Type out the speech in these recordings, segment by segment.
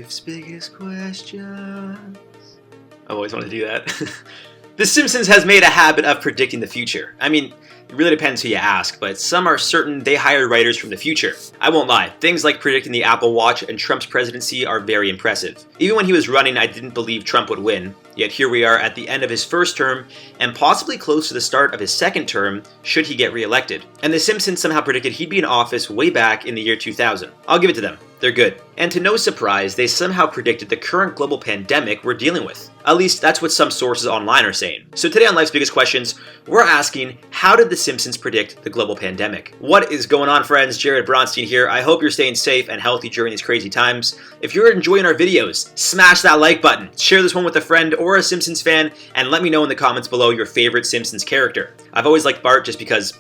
Life's biggest questions. I've always wanted to do that. The Simpsons has made a habit of predicting the future. I mean, it really depends who you ask, but some are certain they hire writers from the future. I won't lie, things like predicting the Apple Watch and Trump's presidency are very impressive. Even when he was running, I didn't believe Trump would win, yet here we are at the end of his first term, and possibly close to the start of his second term, should he get reelected. And The Simpsons somehow predicted he'd be in office way back in the year 2000. I'll give it to them. They're good. And to no surprise, they somehow predicted the current global pandemic we're dealing with. At least that's what some sources online are saying. So today on Life's Biggest Questions, we're asking, how did The Simpsons predict the global pandemic? What is going on, friends? Jared Bronstein here. I hope you're staying safe and healthy during these crazy times. If you're enjoying our videos, smash that like button, share this one with a friend or a Simpsons fan, and let me know in the comments below your favorite Simpsons character. I've always liked Bart just because,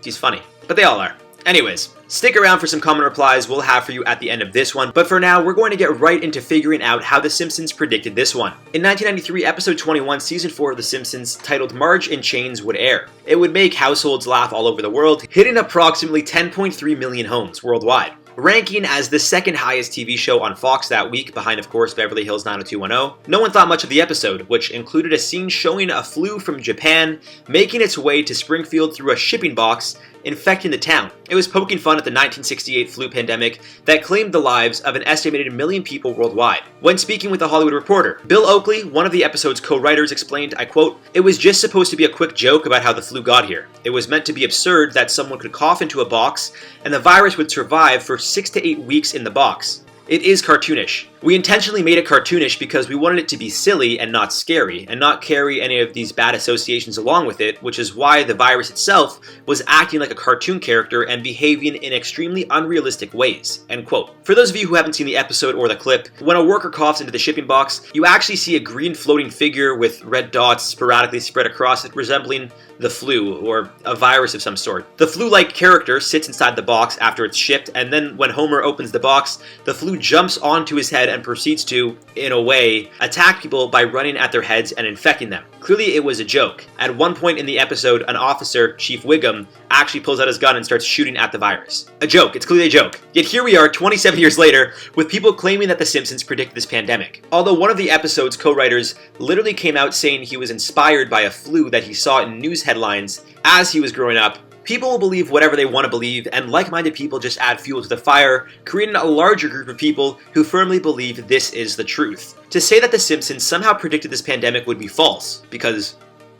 he's funny. But they all are. Anyways, stick around for some common replies we'll have for you at the end of this one, but for now, we're going to get right into figuring out how The Simpsons predicted this one. In 1993, episode 21, season 4 of The Simpsons, titled Marge in Chains, would air. It would make households laugh all over the world, hitting approximately 10.3 million homes worldwide. Ranking as the second highest TV show on Fox that week, behind of course Beverly Hills 90210, no one thought much of the episode, which included a scene showing a flu from Japan making its way to Springfield through a shipping box, infecting the town. It was poking fun at the 1968 flu pandemic that claimed the lives of an estimated 1 million people worldwide. When speaking with The Hollywood Reporter, Bill Oakley, one of the episode's co-writers, explained, I quote, "It was just supposed to be a quick joke about how the flu got here. It was meant to be absurd that someone could cough into a box and the virus would survive for 6 to 8 weeks in the box. It is cartoonish. We intentionally made it cartoonish because we wanted it to be silly and not scary, and not carry any of these bad associations along with it, which is why the virus itself was acting like a cartoon character and behaving in extremely unrealistic ways." End quote. For those of you who haven't seen the episode or the clip, when a worker coughs into the shipping box, you actually see a green floating figure with red dots sporadically spread across it, resembling the flu, or a virus of some sort. The flu-like character sits inside the box after it's shipped, and then when Homer opens the box, the flu jumps onto his head and proceeds to, in a way, attack people by running at their heads and infecting them. Clearly it was a joke. At one point in the episode, an officer, Chief Wiggum, actually pulls out his gun and starts shooting at the virus. A joke. It's clearly a joke. Yet here we are 27 years later, with people claiming that The Simpsons predicted this pandemic. Although one of the episode's co-writers literally came out saying he was inspired by a flu that he saw in news headlines as he was growing up, people will believe whatever they want to believe, and like-minded people just add fuel to the fire, creating a larger group of people who firmly believe this is the truth. To say that The Simpsons somehow predicted this pandemic would be false, because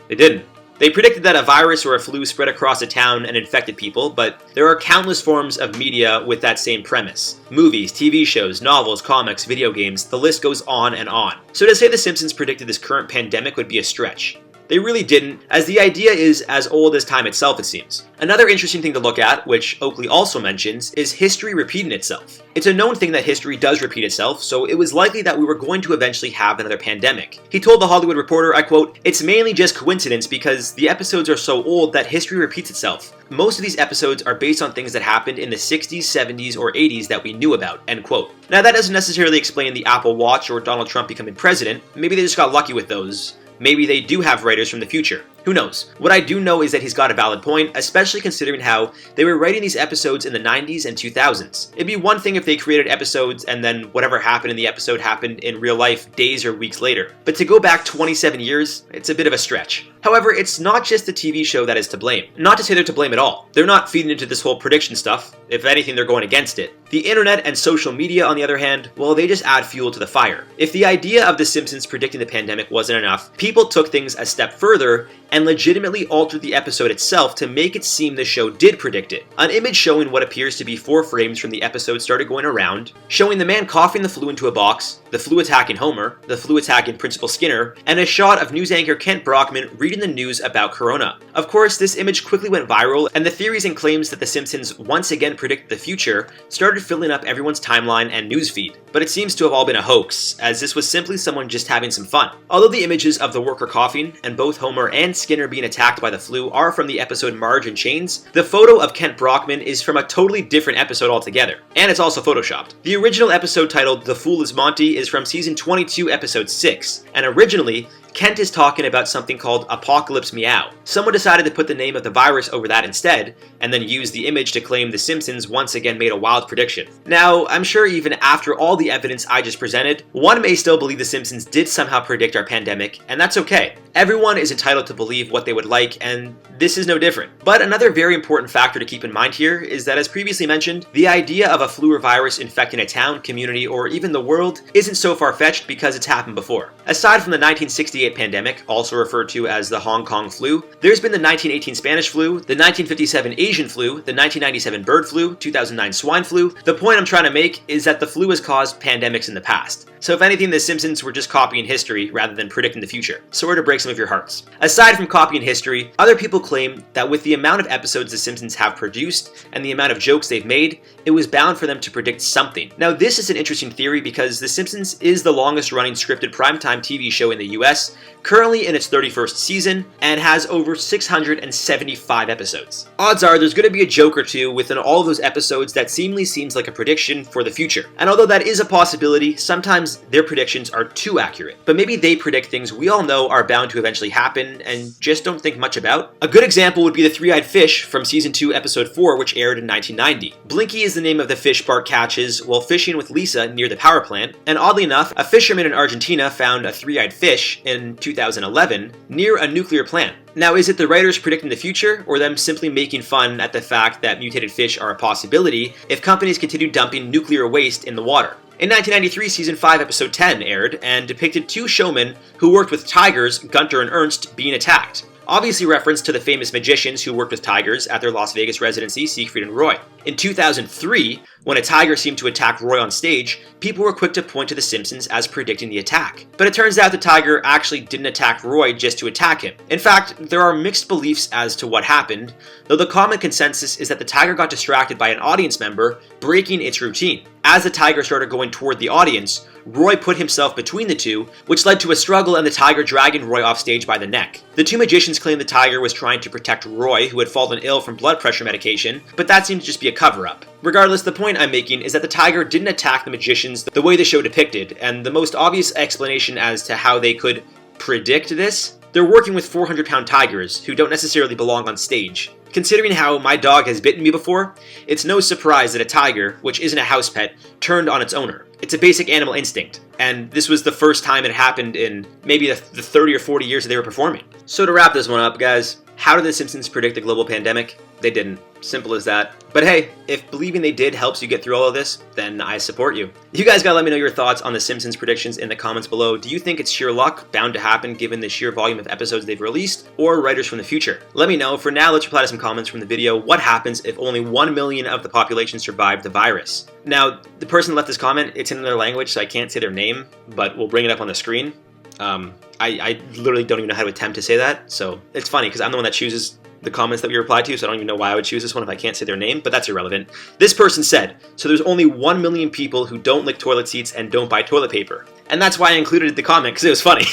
they didn't. They predicted that a virus or a flu spread across a town and infected people, but there are countless forms of media with that same premise. Movies, TV shows, novels, comics, video games, the list goes on and on. So to say The Simpsons predicted this current pandemic would be a stretch. They really didn't, as the idea is as old as time itself, it seems. Another interesting thing to look at, which Oakley also mentions, is history repeating itself. It's a known thing that history does repeat itself, so it was likely that we were going to eventually have another pandemic. He told The Hollywood Reporter, I quote, "It's mainly just coincidence because the episodes are so old that history repeats itself. Most of these episodes are based on things that happened in the 60s, 70s, or 80s that we knew about." End quote. Now that doesn't necessarily explain the Apple Watch or Donald Trump becoming president. Maybe they just got lucky with those. Maybe they do have writers from the future. Who knows? What I do know is that he's got a valid point, especially considering how they were writing these episodes in the 90s and 2000s. It'd be one thing if they created episodes and then whatever happened in the episode happened in real life days or weeks later. But to go back 27 years, it's a bit of a stretch. However, it's not just the TV show that is to blame. Not to say they're to blame at all. They're not feeding into this whole prediction stuff. If anything, they're going against it. The internet and social media, on the other hand, well, they just add fuel to the fire. If the idea of The Simpsons predicting the pandemic wasn't enough, people took things a step further and legitimately altered the episode itself to make it seem the show did predict it. An image showing what appears to be 4 frames from the episode started going around, showing the man coughing the flu into a box, the flu attacking Homer, the flu attacking Principal Skinner, and a shot of news anchor Kent Brockman reading the news about Corona. Of course, this image quickly went viral, and the theories and claims that The Simpsons once again predicted the future started filling up everyone's timeline and newsfeed. But it seems to have all been a hoax, as this was simply someone just having some fun. Although the images of the worker coughing, and both Homer and Skinner being attacked by the flu are from the episode Marge in Chains, the photo of Kent Brockman is from a totally different episode altogether, and it's also photoshopped. The original episode titled The Fool is Monty is from season 22, episode 6, and originally, Kent is talking about something called Apocalypse Meow. Someone decided to put the name of the virus over that instead, and then use the image to claim The Simpsons once again made a wild prediction. Now, I'm sure even after all the evidence I just presented, one may still believe The Simpsons did somehow predict our pandemic, and that's okay. Everyone is entitled to believe what they would like, and this is no different. But another very important factor to keep in mind here is that, as previously mentioned, the idea of a flu or virus infecting a town, community, or even the world isn't so far-fetched because it's happened before. Aside from the 1968 pandemic, also referred to as the Hong Kong flu, there's been the 1918 Spanish flu, the 1957 Asian flu, the 1997 bird flu, 2009 swine flu. The point I'm trying to make is that the flu has caused pandemics in the past. So if anything, The Simpsons were just copying history rather than predicting the future. Sorry to break some of your hearts. Aside from copying history, other people claim that with the amount of episodes The Simpsons have produced and the amount of jokes they've made, it was bound for them to predict something. Now this is an interesting theory because The Simpsons is the longest running scripted primetime TV show in the US, currently in its 31st season, and has over 675 episodes. Odds are there's going to be a joke or two within all of those episodes that seemingly seems like a prediction for the future. And although that is a possibility, sometimes their predictions are too accurate. But maybe they predict things we all know are bound to eventually happen and just don't think much about. A good example would be the three-eyed fish from season 2 episode 4, which aired in 1990. Blinky is the name of the fish Bart catches while fishing with Lisa near the power plant, and oddly enough, a fisherman in Argentina found a three-eyed fish in 2011 near a nuclear plant. Now, is it the writers predicting the future, or them simply making fun at the fact that mutated fish are a possibility if companies continue dumping nuclear waste in the water? In 1993, Season 5, Episode 10 aired and depicted two showmen who worked with tigers, Gunter and Ernst, being attacked. Obviously reference to the famous magicians who worked with tigers at their Las Vegas residency, Siegfried and Roy. In 2003, when a tiger seemed to attack Roy on stage, people were quick to point to The Simpsons as predicting the attack. But it turns out the tiger actually didn't attack Roy just to attack him. In fact, there are mixed beliefs as to what happened, though the common consensus is that the tiger got distracted by an audience member breaking its routine. As the tiger started going toward the audience, Roy put himself between the two, which led to a struggle and the tiger dragging Roy off stage by the neck. The two magicians claimed the tiger was trying to protect Roy, who had fallen ill from blood pressure medication, but that seemed to just be a cover-up. Regardless, the point I'm making is that the tiger didn't attack the magicians the way the show depicted, and the most obvious explanation as to how they could predict this? They're working with 400-pound tigers, who don't necessarily belong on stage. Considering how my dog has bitten me before, it's no surprise that a tiger, which isn't a house pet, turned on its owner. It's a basic animal instinct, and this was the first time it happened in maybe the 30 or 40 years that they were performing. So to wrap this one up, guys, how did The Simpsons predict a global pandemic? They didn't. Simple as that. But hey, if believing they did helps you get through all of this, then I support you. You guys gotta let me know your thoughts on The Simpsons predictions in the comments below. Do you think it's sheer luck, bound to happen given the sheer volume of episodes they've released, or writers from the future? Let me know. For now, let's reply to some comments from the video. What happens if only 1 million of the population survived the virus? Now, the person that left this comment, it's in their language, so I can't say their name, but we'll bring it up on the screen. I literally don't even know how to attempt to say that, so it's funny because I'm the one that chooses the comments that we reply to, so I don't even know why I would choose this one if I can't say their name, but that's irrelevant. This person said, so there's only 1 million people who don't lick toilet seats and don't buy toilet paper. And that's why I included the comment, because it was funny.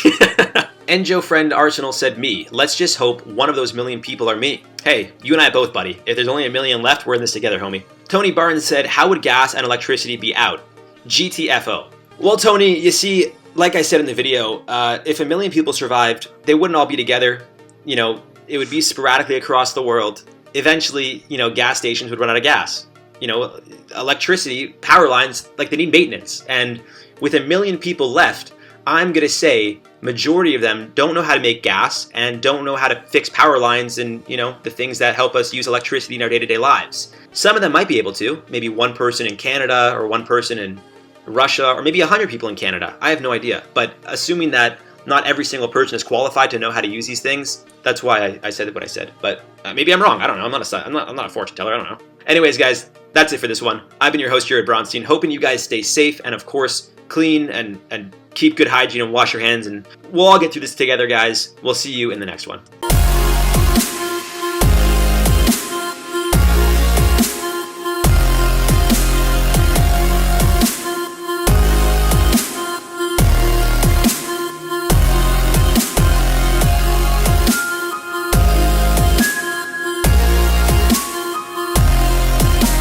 Enjo friend Arsenal said me. Let's just hope one of those million people are me. Hey, you and I both, buddy. If there's only 1 million left, we're in this together, homie. Tony Barnes said, how would gas and electricity be out? GTFO. Well, Tony, you see, like I said in the video, if 1 million people survived, they wouldn't all be together. You know, it would be sporadically across the world. Eventually, you know, gas stations would run out of gas. You know, electricity, power lines, like they need maintenance. And with 1 million people left, I'm gonna say majority of them don't know how to make gas and don't know how to fix power lines and, you know, the things that help us use electricity in our day-to-day lives. Some of them might be able to, maybe one person in Canada or one person in Russia, or maybe 100 people in Canada. I have no idea. But assuming that not every single person is qualified to know how to use these things, that's why I said what I said. But maybe I'm wrong. I don't know. I'm not a fortune teller. I don't know. Anyways, guys, that's it for this one. I've been your host, Jared Bronstein, hoping you guys stay safe and, of course, clean and keep good hygiene and wash your hands. And we'll all get through this together, guys. We'll see you in the next one.